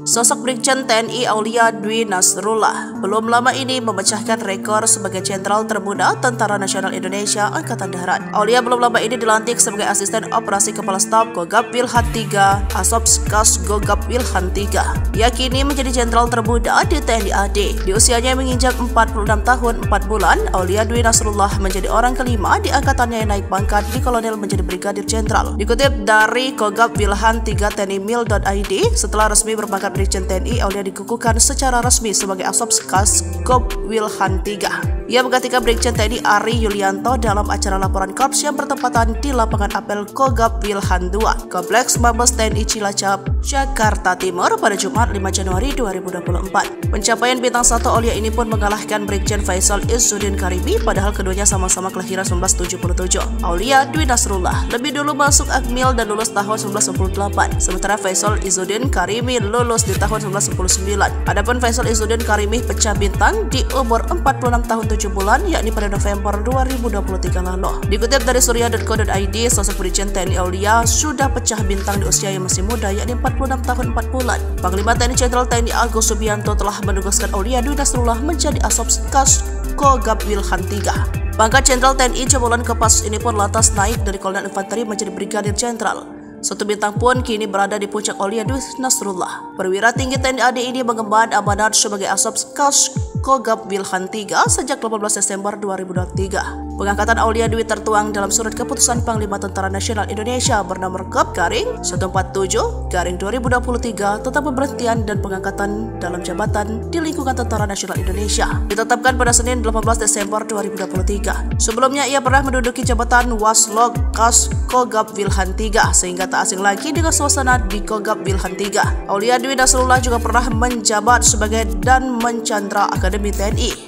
Sosok Brigjen TNI Aulia Dwi Nasrullah belum lama ini memecahkan rekor sebagai Jenderal termuda Tentara Nasional Indonesia Angkatan Darat. Aulia belum lama ini dilantik sebagai Asisten Operasi Kepala Staf Gogab Wilhan III, Asopskas Gogab Wilhan III. Ia kini menjadi Jenderal termuda di TNI AD. Di usianya yang menginjak 46 tahun 4 bulan, Aulia Dwi Nasrullah menjadi orang kelima di angkatannya yang naik pangkat di kolonel menjadi Brigadir Jenderal. Dikutip dari Gogab Wilhan III TNI-mil.id, setelah resmi berpangkat Brigjen TNI, Aulia dikukuhkan secara resmi sebagai Asopskas Gogab Wilhan III. Ia menggantikan Brigjen TNI Ari Yulianto dalam acara laporan Korps yang bertepatan di lapangan apel Gogab Wilhan II, Kompleks Mabes TNI Cilacap, Jakarta Timur pada Jumat 5 Januari 2024. Pencapaian bintang 1 Aulia ini pun mengalahkan Brigjen Faisal Izzuddin Karimi, padahal keduanya sama-sama kelahiran 1977. Aulia Dwi Nasrullah lebih dulu masuk Akmil dan lulus tahun 1998, sementara Faisal Izzuddin Karimi lulus di tahun 1999. Adapun Faisal Izzuddin Karimi pecah bintang di umur 46 tahun 7 bulan, yakni pada November 2023 lalu. Dikutip dari surya.co.id, sosok Brigjen TNI Aulia sudah pecah bintang di usia yang masih muda, yakni 46 tahun 4 bulan. Panglima TNI Jenderal TNI Agus Subianto telah menugaskan Aulia Dwi Nasrullah menjadi Asopskas Gogab Wilhan III. Pangkat Jenderal TNI jebolan Kopassus ini pun lantas naik dari Kolonel Infanteri menjadi Brigadir Jenderal. Satu bintang pun kini berada di puncak Aulia Dwi Nasrullah. Perwira tinggi TNI AD ini mengemban amanat sebagai Asopskas Gogab Wilhan III sejak 18 Desember 2023. Pengangkatan Aulia Dwi tertuang dalam surat keputusan Panglima Tentara Nasional Indonesia bernomor Kep/147/2023 tentang pemberhentian dan pengangkatan dalam jabatan di lingkungan Tentara Nasional Indonesia, ditetapkan pada Senin 18 Desember 2023. Sebelumnya ia pernah menduduki jabatan Waslog Kas Gogab Wilhan III, sehingga tak asing lagi dengan suasana di Gogab Wilhan III. Aulia Dwi Nasrullah juga pernah menjabat sebagai dan mencandra Akademi TNI.